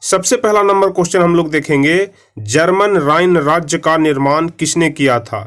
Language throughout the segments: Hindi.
सबसे पहला नंबर क्वेश्चन हम लोग देखेंगे, जर्मन राइन राज्य का निर्माण किसने किया था?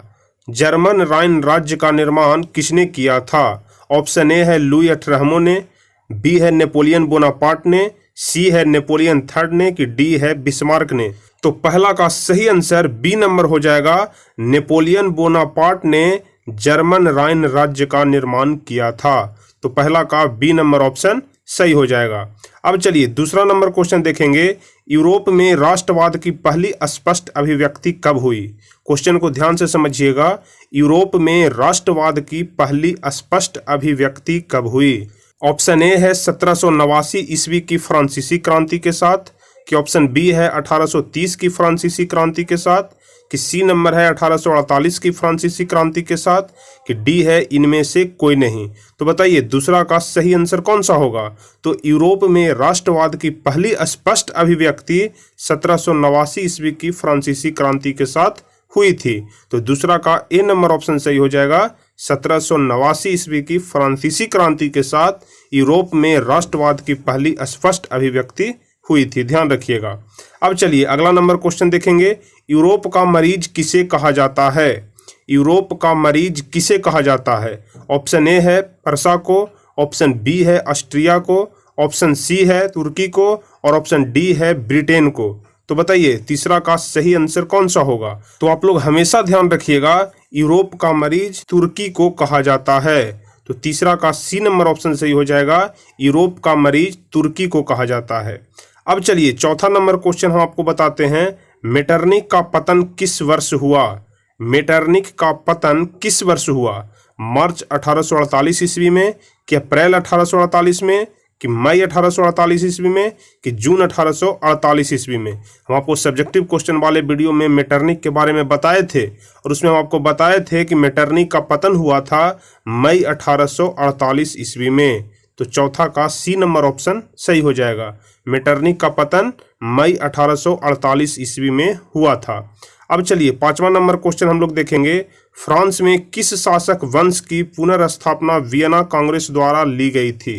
जर्मन राइन राज्य का निर्माण किसने किया था? ऑप्शन ए है लुई 18वां ने, बी है नेपोलियन बोनापार्ट ने, सी है नेपोलियन थर्ड ने, कि डी है बिस्मार्क ने। तो पहला का सही आंसर बी नंबर हो जाएगा, नेपोलियन बोनापार्ट ने जर्मन राइन राज्य का निर्माण किया था। तो पहला का बी नंबर ऑप्शन सही हो जाएगा। अब चलिए दूसरा नंबर क्वेश्चन देखेंगे, यूरोप में राष्ट्रवाद की पहली स्पष्ट अभिव्यक्ति कब हुई? क्वेश्चन को ध्यान से समझिएगा, यूरोप में राष्ट्रवाद की पहली स्पष्ट अभिव्यक्ति कब हुई? ऑप्शन ए है 1789 ईस्वी की फ्रांसीसी क्रांति के साथ, कि ऑप्शन बी है 1830 की फ्रांसीसी क्रांति के साथ, कि सी नंबर है 1848 की फ्रांसीसी क्रांति के साथ, कि डी है इनमें से कोई नहीं। तो बताइए दूसरा का सही आंसर कौन सा होगा? तो यूरोप में राष्ट्रवाद की पहली स्पष्ट अभिव्यक्ति 1789 ईस्वी की फ्रांसीसी क्रांति के साथ हुई थी। तो दूसरा का ए नंबर ऑप्शन सही हो जाएगा, 1789 ईस्वी की फ्रांसीसी क्रांति के साथ यूरोप में राष्ट्रवाद की पहली स्पष्ट अभिव्यक्ति हुई थी, ध्यान रखिएगा। अब चलिए अगला नंबर क्वेश्चन देखेंगे, यूरोप का मरीज किसे कहा जाता है? यूरोप का मरीज किसे कहा जाता है? ऑप्शन ए है पर्सा को, ऑप्शन बी है ऑस्ट्रिया को, ऑप्शन सी है तुर्की को, और ऑप्शन डी है ब्रिटेन को। तो बताइए तीसरा का सही आंसर कौन सा होगा? तो आप लोग हमेशा ध्यान रखिएगा, यूरोप का मरीज तुर्की को कहा जाता है। तो तीसरा का सी नंबर ऑप्शन सही हो जाएगा, यूरोप का मरीज तुर्की को कहा जाता है। अब चलिए चौथा नंबर क्वेश्चन हम आपको बताते हैं, मेटरनिख का पतन किस वर्ष हुआ? मेटरनिख का पतन किस वर्ष हुआ? मार्च 1848 ईस्वी में, कि अप्रैल 1848 में, कि मई 1848 ईस्वी में, कि जून 1848 ईस्वी में? हम आपको सब्जेक्टिव क्वेश्चन वाले वीडियो में मेटरनिख के बारे में बताए थे, और उसमें हम आपको बताए थे कि मेटरनिख का पतन हुआ था मई 1848 ईस्वी में। तो चौथा का सी नंबर ऑप्शन सही हो जाएगा, मेटरनिख का पतन मई 1848 ईस्वी में हुआ था। अब चलिए पांचवा नंबर क्वेश्चन हम लोग देखेंगे, फ्रांस में किस शासक वंश की पुनर्स्थापना वियना कांग्रेस द्वारा ली गई थी?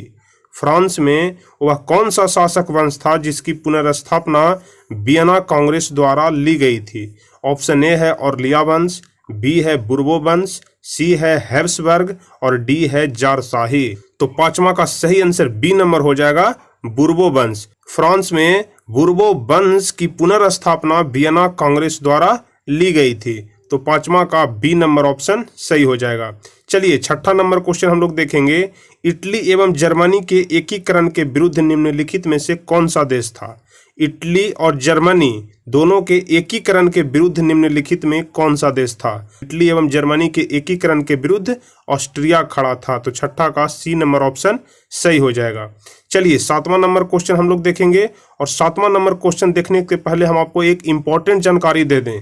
फ्रांस में वह कौन सा शासक वंश था जिसकी पुनर्स्थापना वियना कांग्रेस द्वारा ली गई थी? ऑप्शन ए है ऑर्लिया वंश, बी है बुर्बो वंश, सी है हैब्सबर्ग, और डी है जारशाही। तो पांचवा का सही आंसर बी नंबर हो जाएगा, बुर्बो वंश। फ्रांस में बुर्बो वंश की पुनर्स्थापना वियना कांग्रेस द्वारा ली गई थी। तो पांचवा का बी नंबर ऑप्शन सही हो जाएगा। चलिए छठा नंबर क्वेश्चन हम लोग देखेंगे, इटली एवं जर्मनी के एकीकरण के विरुद्ध निम्नलिखित में से कौन सा देश था? इटली और जर्मनी दोनों के एकीकरण के विरुद्ध निम्नलिखित में कौन सा देश था? इटली एवं जर्मनी के एकीकरण के विरुद्ध ऑस्ट्रिया खड़ा था। तो छठा का सी नंबर ऑप्शन सही हो जाएगा। चलिए सातवां नंबर क्वेश्चन हम लोग देखेंगे, और सातवां नंबर क्वेश्चन देखने के पहले हम आपको एक इम्पॉर्टेंट जानकारी दे दें।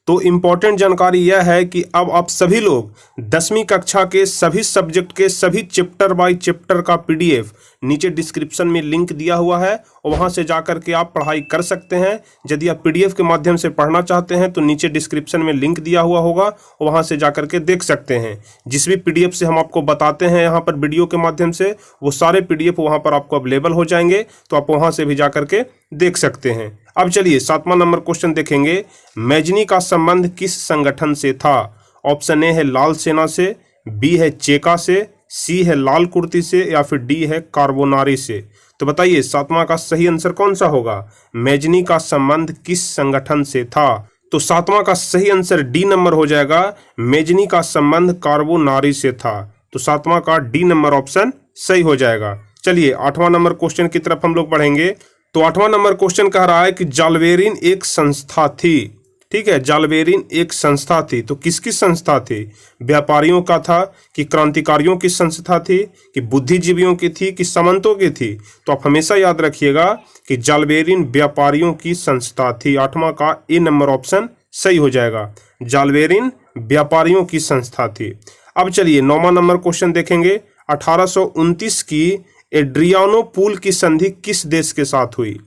तो इम्पॉर्टेंट जानकारी यह है कि अब आप सभी लोग 10वीं कक्षा के सभी सब्जेक्ट के सभी चैप्टर बाय चैप्टर का पीडीएफ नीचे डिस्क्रिप्शन में लिंक दिया हुआ है, और वहां से जाकर के आप पढ़ाई कर सकते हैं। यदि आप पीडीएफ के माध्यम से पढ़ना चाहते हैं तो नीचे डिस्क्रिप्शन में लिंक दिया हुआ होगा, और वहां से जाकर के देख सकते हैं। जिस भी पीडीएफ से हम आपको बताते हैं यहाँ पर वीडियो के माध्यम से, वो सारे पीडीएफ वहाँ पर आपको अवेलेबल हो जाएंगे, तो आप वहाँ से भी जाकर के देख सकते हैं। अब चलिए सातवां नंबर क्वेश्चन देखेंगे, मैजनी का संबंध किस संगठन से था? ऑप्शन ए है लाल सेना से, बी है चेका से, सी है लाल कुर्ती से, या फिर डी है कार्बोनारी से? तो बताइए सातवां का सही आंसर कौन सा होगा? मैजनी का संबंध किस संगठन से था? तो सातवां का सही आंसर डी नंबर हो जाएगा, मैजनी का संबंध कार्बोनारी से था। तो सातवां का डी नंबर ऑप्शन सही हो जाएगा। चलिए आठवां नंबर क्वेश्चन की तरफ हम लोग बढ़ेंगे। तो आठवां नंबर क्वेश्चन कह रहा है कि जालवेरिन एक संस्था थी। ठीक है, जालवेरिन एक संस्था थी। तो किसकी संस्था थी? व्यापारियों का था, कि क्रांतिकारियों की संस्था थी, कि बुद्धिजीवियों की थी, कि सामंतों की थी? तो आप हमेशा याद रखिएगा कि जालवेरिन व्यापारियों की संस्था थी। आठवां का ए नंबर ऑप्शन सही हो जाएगा, जालवेरिन व्यापारियों की संस्था थी। अब चलिए नौवां नंबर क्वेश्चन देखेंगे, 1829 की एड्रियानोपुल की संधि किस देश के साथ हुई?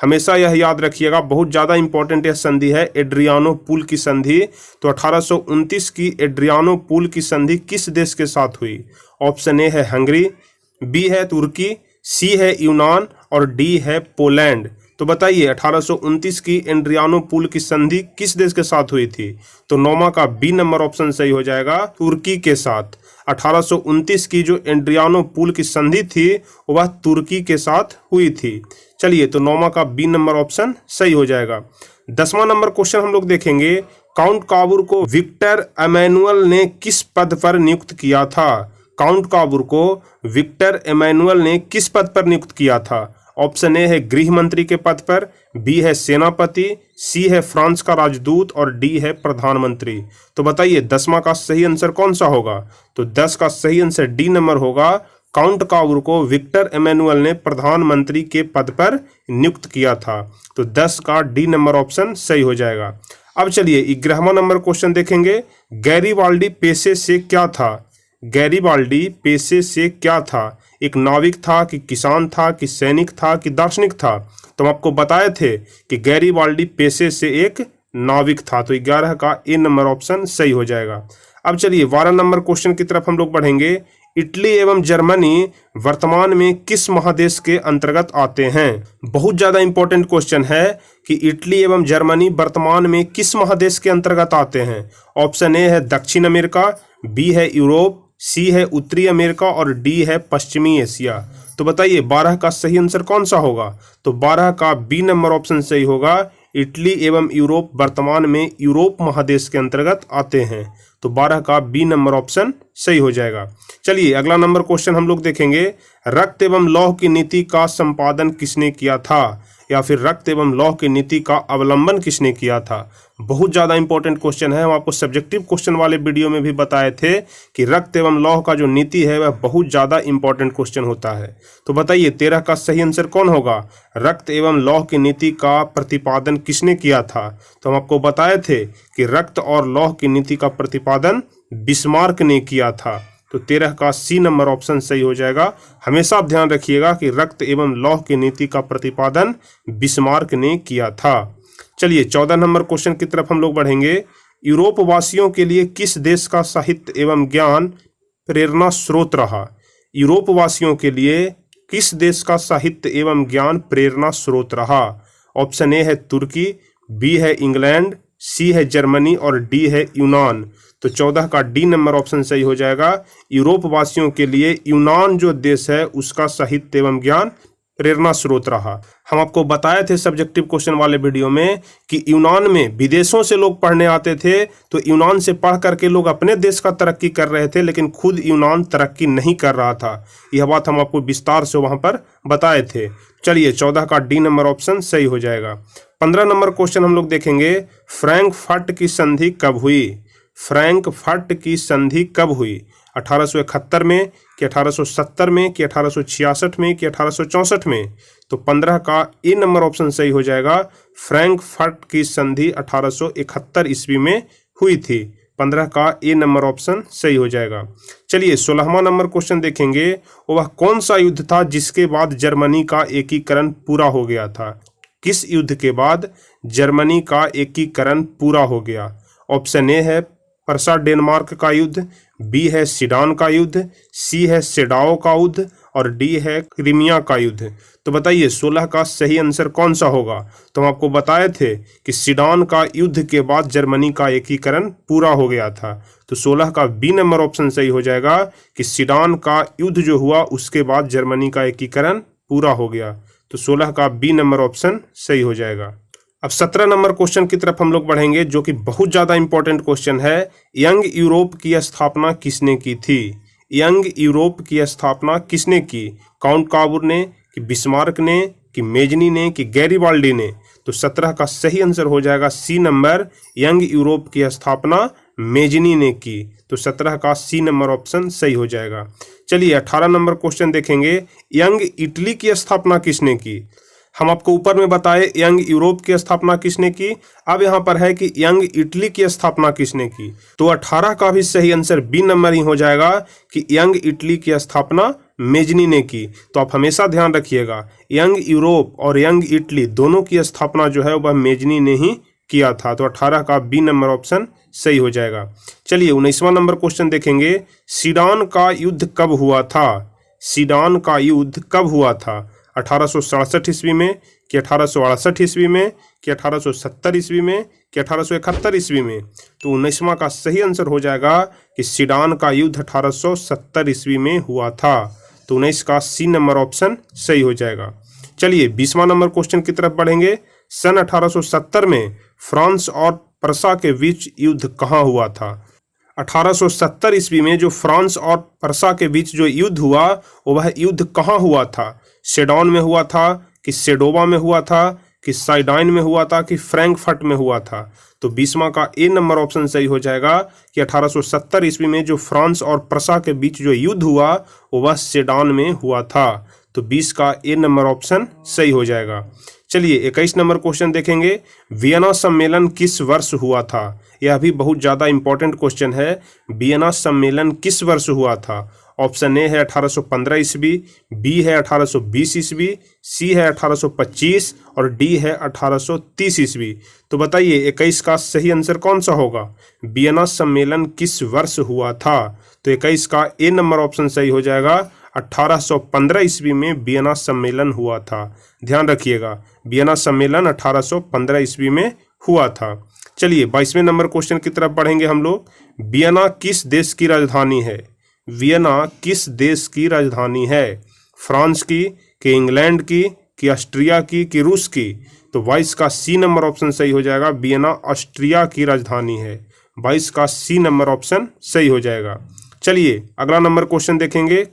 हमेशा यह याद रखिएगा, बहुत ज़्यादा इंपॉर्टेंट यह संधि है, एड्रियानोपुल की संधि। तो 1829 की एड्रियानोपुल की संधि किस देश के साथ हुई? ऑप्शन ए है हंगरी, बी है तुर्की, सी है यूनान, और डी है पोलैंड। तो बताइए 1829 की एड्रियानोपुल की संधि किस देश के साथ हुई थी? तो नौमा का बी नंबर ऑप्शन सही हो जाएगा, तुर्की के साथ। 1829 की जो एड्रियानोपुल की संधि थी वह तुर्की के साथ हुई थी। चलिए, तो नौमा का बी नंबर ऑप्शन सही हो जाएगा। 10वां नंबर क्वेश्चन हम लोग देखेंगे, काउंट काबूर को विक्टर एमैनुअल ने किस पद पर नियुक्त किया था? काउंट काबूर को विक्टर एमैनुअल ने किस पद पर नियुक्त किया था? ऑप्शन ए है गृह मंत्री के पद पर, बी है सेनापति, सी है फ्रांस का राजदूत और डी है प्रधानमंत्री। तो बताइए 10वां का सही आंसर कौन सा होगा? तो 10 का सही आंसर डी नंबर होगा। काउंट काबूर को विक्टर एमैनुअल ने प्रधानमंत्री के पद पर नियुक्त किया था। तो 10 का डी नंबर ऑप्शन सही हो जाएगा। अब चलिए 11वां नंबर क्वेश्चन देखेंगे, गैरीबाल्डी पेशे से क्या था? गैरीबाल्डी पेशे से क्या था? एक नाविक था कि किसान था कि सैनिक था कि दार्शनिक था? तो हम आपको बताए थे कि गैरीबाल्डी पेशे से एक नाविक था। तो 11 का ए नंबर ऑप्शन सही हो जाएगा। अब चलिए 12 नंबर क्वेश्चन की तरफ हम लोग बढ़ेंगे, इटली एवं जर्मनी वर्तमान में किस महादेश के अंतर्गत आते हैं? बहुत ज्यादा इंपॉर्टेंट क्वेश्चन है कि इटली एवं जर्मनी वर्तमान में किस महादेश के अंतर्गत आते हैं। ऑप्शन ए है दक्षिण अमेरिका, बी है यूरोप, सी है उत्तरी अमेरिका और डी है पश्चिमी एशिया। तो बताइए 12 का सही आंसर कौन सा होगा? तो 12 का बी नंबर ऑप्शन सही होगा। इटली एवं यूरोप वर्तमान में यूरोप महादेश के अंतर्गत आते हैं। तो 12 का बी नंबर ऑप्शन सही हो जाएगा। चलिए अगला नंबर क्वेश्चन हम लोग देखेंगे, रक्त एवं लौह की नीति का संपादन किसने किया था? या फिर रक्त एवं लौह की नीति का अवलंबन किसने किया था? बहुत ज़्यादा इंपॉर्टेंट क्वेश्चन है। हम आपको सब्जेक्टिव क्वेश्चन वाले वीडियो में भी बताए थे कि रक्त एवं लौह का जो नीति है वह बहुत ज़्यादा इंपॉर्टेंट क्वेश्चन होता है। तो बताइए 13 का सही आंसर कौन होगा? रक्त एवं लौह की नीति का प्रतिपादन किसने किया था? तो हम आपको बताए थे कि रक्त और लौह की नीति का प्रतिपादन बिस्मार्क ने किया था। तो 13 का सी नंबर ऑप्शन सही हो जाएगा। हमेशा आप ध्यान रखिएगा कि रक्त एवं लौह की नीति का प्रतिपादन बिस्मार्क ने किया था। चलिए 14 नंबर क्वेश्चन की तरफ हम लोग बढ़ेंगे, यूरोप वासियों के लिए किस देश का साहित्य एवं ज्ञान प्रेरणा स्रोत रहा? यूरोप वासियों के लिए किस देश का साहित्य एवं ज्ञान प्रेरणा स्रोत रहा? ऑप्शन ए है तुर्की, बी है इंग्लैंड, सी है जर्मनी और डी है यूनान। तो 14 का डी नंबर ऑप्शन सही हो जाएगा। यूरोप वासियों के लिए यूनान जो देश है उसका साहित्य एवं ज्ञान प्रेरणा स्रोत रहा। हम आपको बताए थे सब्जेक्टिव क्वेश्चन वाले वीडियो में कि यूनान में विदेशों से लोग पढ़ने आते थे, तो यूनान से पढ़ करके लोग अपने देश का तरक्की कर रहे थे, लेकिन खुद यूनान तरक्की नहीं कर रहा था। यह बात हम आपको विस्तार से वहां पर बताए थे। चलिए 14 का डी नंबर ऑप्शन सही हो जाएगा। 15 नंबर क्वेश्चन हम लोग देखेंगे, फ्रैंकफर्ट की संधि कब हुई? फ्रैंकफर्ट की संधि कब हुई? 1871 में कि 1870 में कि 1866 में कि 1864 में? तो 15 का ए नंबर ऑप्शन सही हो जाएगा। फ्रैंकफर्ट की संधि 1871 ईस्वी में हुई थी। 15 का ए नंबर ऑप्शन सही हो जाएगा। चलिए 16वां नंबर क्वेश्चन देखेंगे, वह कौन सा युद्ध था जिसके बाद जर्मनी का एकीकरण पूरा हो गया था? किस युद्ध के बाद जर्मनी का एकीकरण पूरा हो गया? ऑप्शन ए है परसा डेनमार्क का युद्ध, बी है सीडान का युद्ध, सी है सेडाओ का युद्ध और डी है क्रीमिया का युद्ध। तो बताइए 16 का सही आंसर कौन सा होगा? तो हम आपको बताए थे कि सीडान का युद्ध के बाद जर्मनी का एकीकरण पूरा हो गया था। तो 16 का बी नंबर ऑप्शन सही हो जाएगा कि सीडान का युद्ध जो हुआ उसके बाद जर्मनी का एकीकरण पूरा हो गया। तो 16 का बी नंबर ऑप्शन सही हो जाएगा। अब 17 नंबर क्वेश्चन की तरफ हम लोग बढ़ेंगे, जो कि बहुत ज़्यादा इंपॉर्टेंट क्वेश्चन है। यंग यूरोप की स्थापना किसने की थी? यंग यूरोप की स्थापना किसने की? काउंट काबूर ने कि बिस्मार्क ने कि मेजनी ने कि गैरीबाल्डी ने? तो 17 का सही आंसर हो जाएगा सी नंबर, यंग यूरोप की स्थापना मेजनी ने की। तो 17 का सी नंबर ऑप्शन सही हो जाएगा। चलिए 18 नंबर क्वेश्चन देखेंगे, यंग इटली की स्थापना किसने की? हम आपको ऊपर में बताए यंग यूरोप की स्थापना किसने की, अब यहाँ पर है कि यंग इटली की स्थापना किसने की। तो 18 का भी सही आंसर बी नंबर ही हो जाएगा कि यंग इटली की स्थापना मेजनी ने की। तो आप हमेशा ध्यान रखिएगा, यंग यूरोप और यंग इटली दोनों की स्थापना जो है वह मेजनी ने ही किया था। तो 18 का बी नंबर ऑप्शन सही हो जाएगा। चलिए 19वां नंबर क्वेश्चन देखेंगे, सीडान का युद्ध कब हुआ था? सीडान का युद्ध कब हुआ था? 1867 ईस्वी में कि 1868 ईस्वी में, कि 1870 ईस्वी में, कि 1871 ईस्वी में? तो 19वां का सही आंसर हो जाएगा कि सीडान का युद्ध 1870 ईस्वी में हुआ था। तो 19 का सी नंबर ऑप्शन सही हो जाएगा। चलिए 20वां नंबर क्वेश्चन की तरफ बढ़ेंगे। सन 1870 में फ्रांस और प्रसा के बीच युद्ध कहाँ हुआ था? 1870 ईस्वी में जो फ्रांस और प्रसा के बीच जो युद्ध हुआ, वह युद्ध कहाँ हुआ था? सेडॉन में हुआ था, कि सेडोवा में हुआ था, कि साइडाइन में हुआ था, कि फ्रैंकफर्ट में हुआ था? तो 20वां का ए नंबर ऑप्शन सही हो जाएगा कि 1870 ईस्वी में जो फ्रांस और प्रसा के बीच जो युद्ध हुआ, वह सेडॉन में हुआ था। तो 20 का ए नंबर ऑप्शन सही हो जाएगा। चलिए 21 नंबर क्वेश्चन देखेंगे। वियना सम्मेलन किस वर्ष हुआ था? यह भी बहुत ज़्यादा इंपॉर्टेंट क्वेश्चन है। वियना सम्मेलन किस वर्ष हुआ था? ऑप्शन ए है 1815 ईस्वी, बी है 1820 ईस्वी, सी है 1825 और डी है 1830 ईस्वी। तो बताइए 21 का सही आंसर कौन सा होगा? वियना सम्मेलन किस वर्ष हुआ था? तो 21 का ए नंबर ऑप्शन सही हो जाएगा। 1815 ईस्वी में वियना सम्मेलन हुआ था। ध्यान रखिएगा, वियना सम्मेलन 1815 ईस्वी में हुआ था। चलिए 22वें नंबर क्वेश्चन की तरफ बढ़ेंगे हम लोग। वियना किस देश की राजधानी है? वियना किस देश की राजधानी है? फ्रांस की, कि इंग्लैंड की, कि ऑस्ट्रिया की, कि रूस की? तो 22 का सी नंबर ऑप्शन सही हो जाएगा। वियना ऑस्ट्रिया की राजधानी है। 22 का सी नंबर ऑप्शन सही हो जाएगा। चलिए अगला नंबर क्वेश्चन देखेंगे।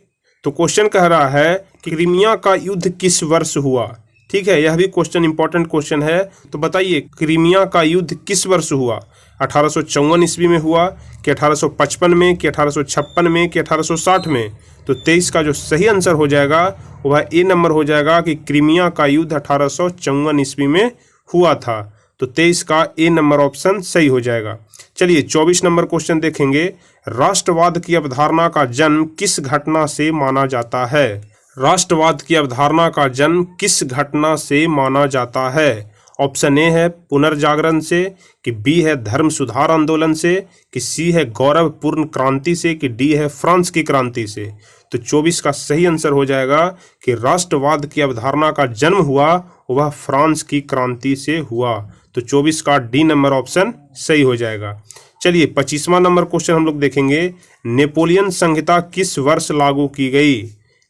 तो क्वेश्चन कह रहा है कि क्रीमिया का युद्ध किस वर्ष हुआ? ठीक है, यह भी क्वेश्चन इंपॉर्टेंट क्वेश्चन है। तो बताइए क्रीमिया का युद्ध किस वर्ष हुआ? 1854 ईस्वी में हुआ, कि 1855 में, कि 1856 में, कि 1860 में? तो 23 का जो सही आंसर हो जाएगा वह ए नंबर हो जाएगा कि क्रीमिया का युद्ध 1854 ईस्वी में हुआ था। तो 23 का ए नंबर ऑप्शन सही हो जाएगा। चलिए 24 नंबर क्वेश्चन देखेंगे। राष्ट्रवाद की अवधारणा का जन्म किस घटना से माना जाता है? राष्ट्रवाद की अवधारणा का जन्म किस घटना से माना जाता है? ऑप्शन ए है पुनर्जागरण से, कि बी है धर्म सुधार आंदोलन से, कि सी है गौरवपूर्ण क्रांति से, कि डी है फ्रांस की क्रांति से? तो 24 का सही आंसर हो जाएगा कि राष्ट्रवाद की अवधारणा का जन्म हुआ वह फ्रांस की क्रांति से हुआ। तो 24 का डी नंबर ऑप्शन सही हो जाएगा। चलिए 25वां नंबर क्वेश्चन हम लोग देखेंगे। नेपोलियन संहिता किस वर्ष लागू की गई?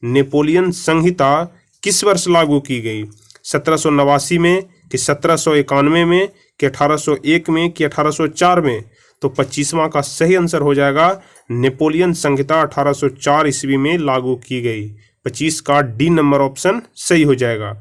नेपोलियन संहिता किस वर्ष लागू की गई? 1789 में, कि 1791 में, कि 1801 में, कि 1804 में? तो 25वां का सही आंसर हो जाएगा नेपोलियन संहिता 1804 ईस्वी में लागू की गई। 25 का डी नंबर ऑप्शन सही हो जाएगा।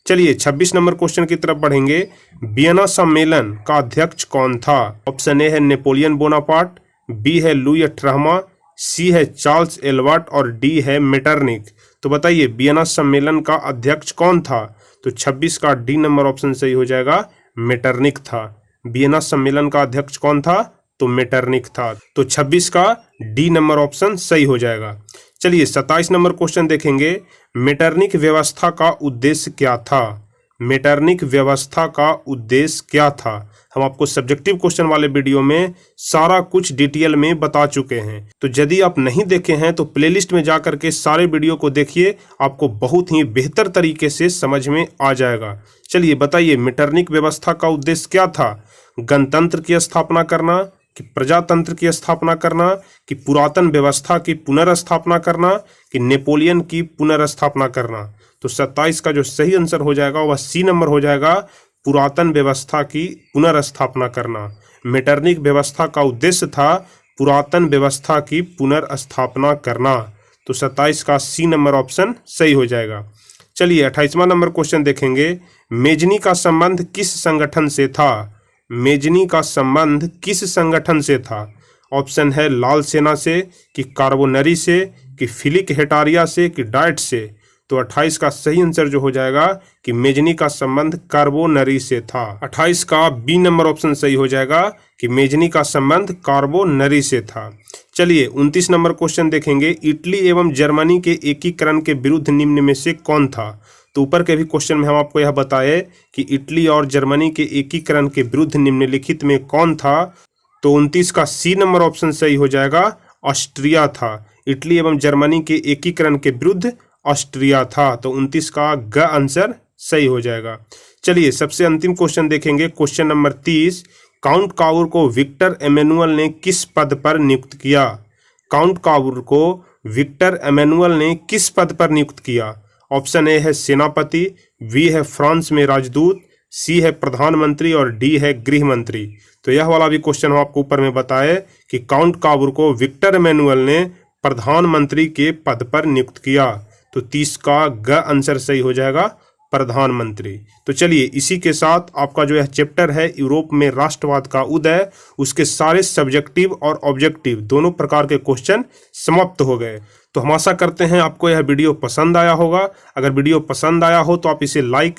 चलिए 26 नंबर क्वेश्चन की तरफ बढ़ेंगे। वियना सम्मेलन का अध्यक्ष कौन था? ऑप्शन ए है नेपोलियन बोनापार्ट, बी है लुई अठारहवां, सी है चार्ल्स एल्बर्ट और डी है मेटरनिक। तो बताइए वियना सम्मेलन का अध्यक्ष कौन था? तो 26 का डी नंबर ऑप्शन सही हो जाएगा, मेटरनिक था। वियना सम्मेलन का अध्यक्ष कौन था? तो मेटरनिक था। तो 26 का डी नंबर ऑप्शन सही हो जाएगा। चलिए 27 नंबर क्वेश्चन देखेंगे। मेटरनिक व्यवस्था का उद्देश्य क्या था? मेटरनिक व्यवस्था का उद्देश्य क्या था? हम आपको सब्जेक्टिव क्वेश्चन वाले वीडियो में सारा कुछ डिटेल में बता चुके हैं। तो यदि आप नहीं देखे हैं तो प्लेलिस्ट में जाकर के सारे वीडियो को देखिए, आपको बहुत ही बेहतर तरीके से समझ में आ जाएगा। चलिए बताइए मेटरनिक व्यवस्था का उद्देश्य क्या था? गणतंत्र की स्थापना करना, कि प्रजातंत्र की स्थापना करना, कि पुरातन व्यवस्था की पुनर्स्थापना करना, कि नेपोलियन की पुनर्स्थापना करना? तो 27 का जो सही आंसर हो जाएगा वह सी नंबर हो जाएगा, पुरातन व्यवस्था की पुनर्स्थापना करना। मेटरनिक व्यवस्था का उद्देश्य था पुरातन व्यवस्था की पुनर्स्थापना करना। तो 27 का सी नंबर ऑप्शन सही हो जाएगा। चलिए 28वां नंबर क्वेश्चन देखेंगे। मेजनी का संबंध किस संगठन से था? मेजनी का संबंध किस संगठन से था? ऑप्शन है लाल सेना से, कि कार्बोनरी से, कि फिलिक हेटारिया से, कि डाइट से? तो 28 का सही आंसर जो हो जाएगा कि मेजनी का संबंध कार्बोनरी से था। 28 का बी नंबर ऑप्शन सही हो जाएगा कि मेजनी का संबंध कार्बोनरी से था। चलिए 29 नंबर क्वेश्चन देखेंगे। इटली एवं जर्मनी के एकीकरण के विरुद्ध निम्न में से कौन था? तो ऊपर के भी क्वेश्चन में हम आपको यह बताए कि इटली और जर्मनी के एकीकरण के विरुद्ध निम्नलिखित में कौन था? तो 29 का सी नंबर ऑप्शन सही हो जाएगा, ऑस्ट्रिया था। इटली एवं जर्मनी के एकीकरण के विरुद्ध ऑस्ट्रिया था। तो 29 का ग आंसर सही हो जाएगा। चलिए सबसे अंतिम क्वेश्चन देखेंगे, क्वेश्चन नंबर 30। काउंट काउर को विक्टर एमेनुअल ने किस पद पर नियुक्त किया? काउंट काउर को विक्टर एमेनुअल ने किस पद पर नियुक्त किया? ऑप्शन ए है सेनापति, बी है फ्रांस में राजदूत, सी है प्रधानमंत्री और डी है गृह मंत्री। तो यह वाला भी क्वेश्चन हम आपको ऊपर में बताए कि काउंट काउर को विक्टर एमेनुअल ने प्रधानमंत्री के पद पर नियुक्त किया। तो 30 का ग आंसर सही हो जाएगा, प्रधानमंत्री। तो चलिए इसी के साथ आपका जो यह चैप्टर है यूरोप में राष्ट्रवाद का उदय, उसके सारे सब्जेक्टिव और ऑब्जेक्टिव दोनों प्रकार के क्वेश्चन समाप्त हो गए। तो हम आशा करते हैं आपको यह वीडियो पसंद आया होगा। अगर वीडियो पसंद आया हो तो आप इसे लाइक